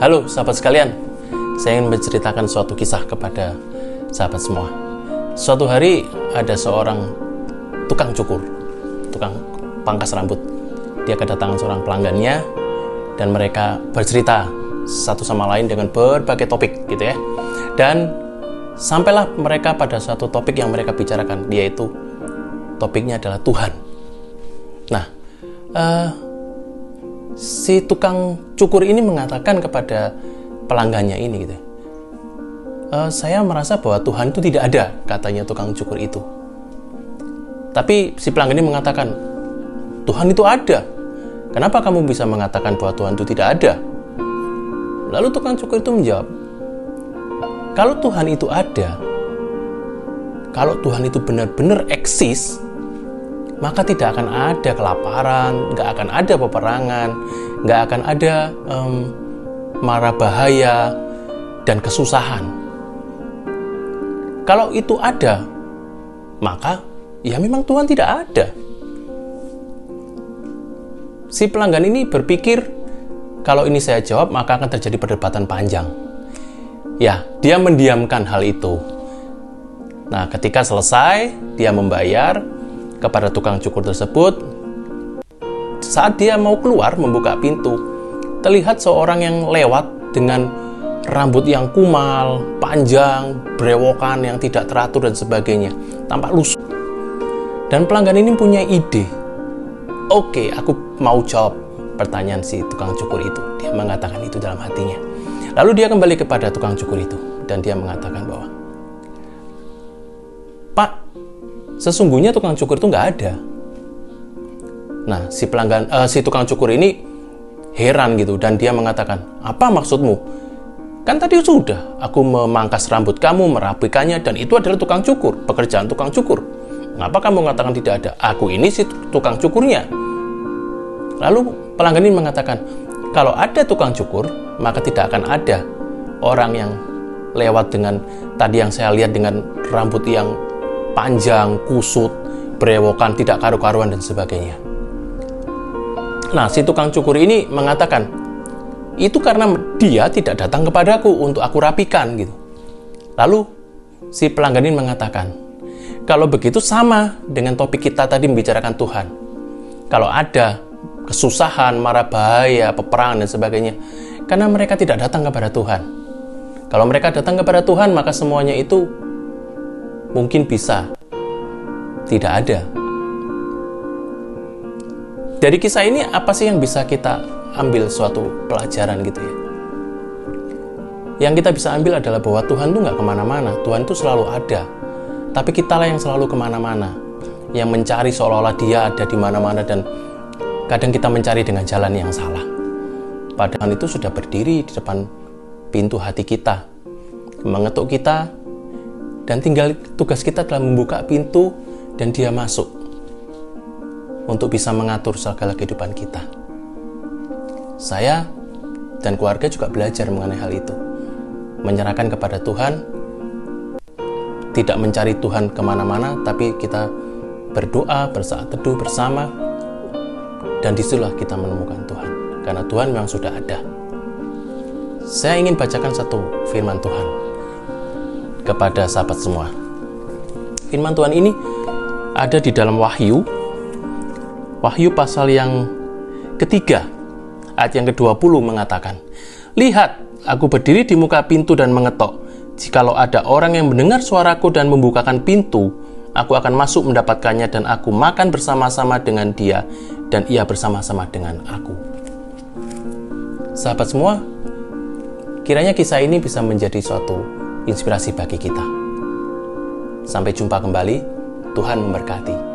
Halo sahabat sekalian, saya ingin menceritakan suatu kisah kepada sahabat semua. Suatu hari ada seorang tukang cukur, tukang pangkas rambut. Dia kedatangan seorang pelanggannya dan mereka bercerita satu sama lain dengan berbagai topik gitu ya. Dan sampailah mereka pada satu topik yang mereka bicarakan, yaitu topiknya adalah Tuhan. Nah, si tukang cukur ini mengatakan kepada pelanggannya ini gitu, saya merasa bahwa Tuhan itu tidak ada, katanya tukang cukur itu. Tapi si pelanggan ini mengatakan, Tuhan itu ada. Kenapa kamu bisa mengatakan bahwa Tuhan itu tidak ada? Lalu tukang cukur itu menjawab, kalau Tuhan itu ada, kalau Tuhan itu benar-benar eksis, maka tidak akan ada kelaparan, nggak akan ada peperangan, nggak akan ada mara bahaya dan kesusahan. Kalau itu ada, maka ya memang Tuhan tidak ada. Si pelanggan ini berpikir, kalau ini saya jawab maka akan terjadi perdebatan panjang. Ya, dia mendiamkan hal itu. Nah, ketika selesai, dia membayar kepada tukang cukur tersebut. Saat dia mau keluar membuka pintu, terlihat seorang yang lewat dengan rambut yang kumal, panjang, berewokan yang tidak teratur dan sebagainya, tampak lusuh. Dan pelanggan ini punya ide. Oke, aku mau jawab pertanyaan si tukang cukur itu. Dia mengatakan itu dalam hatinya. Lalu dia kembali kepada tukang cukur itu dan dia mengatakan bahwa, Pak, sesungguhnya tukang cukur itu nggak ada. Nah, si tukang cukur ini heran gitu dan dia mengatakan, apa maksudmu? Kan tadi sudah aku memangkas rambut kamu, merapikannya, dan itu adalah tukang cukur, pekerjaan tukang cukur. Ngapa kamu mengatakan tidak ada? Aku ini si tukang cukurnya. Lalu pelanggan ini mengatakan, kalau ada tukang cukur, maka tidak akan ada orang yang lewat dengan tadi yang saya lihat dengan rambut yang panjang, kusut, berewokan, tidak karu-karuan dan sebagainya. Nah, si tukang cukur ini mengatakan, itu karena dia tidak datang kepadaku untuk aku rapikan gitu. Lalu si pelanggan ini mengatakan, kalau begitu sama dengan topik kita tadi membicarakan Tuhan. Kalau ada kesusahan, mara bahaya, peperangan dan sebagainya, karena mereka tidak datang kepada Tuhan. Kalau mereka datang kepada Tuhan, maka semuanya itu mungkin bisa tidak ada. Dari kisah ini apa sih yang bisa kita ambil suatu pelajaran gitu ya? Yang kita bisa ambil adalah bahwa Tuhan itu nggak kemana-mana. Tuhan itu selalu ada. Tapi kitalah yang selalu kemana-mana, yang mencari seolah-olah dia ada di mana-mana, dan kadang kita mencari dengan jalan yang salah. Padahal itu sudah berdiri di depan pintu hati kita, mengetuk kita, dan tinggal tugas kita adalah membuka pintu dan dia masuk untuk bisa mengatur segala kehidupan kita. Saya dan keluarga juga belajar mengenai hal itu. Menyerahkan kepada Tuhan, tidak mencari Tuhan kemana-mana, tapi kita berdoa, bersaat teduh bersama, dan disitulah kita menemukan Tuhan. Karena Tuhan memang sudah ada. Saya ingin bacakan satu firman Tuhan kepada sahabat semua. Firman Tuhan ini ada di dalam Wahyu pasal yang ketiga, ayat yang ke-20 mengatakan, lihat, aku berdiri di muka pintu dan mengetok. Jikalau ada orang yang mendengar suaraku dan membukakan pintu, aku akan masuk mendapatkannya dan aku makan bersama-sama dengan dia dan ia bersama-sama dengan aku. Sahabat semua, kiranya kisah ini bisa menjadi suatu inspirasi bagi kita. Sampai jumpa kembali, Tuhan memberkati.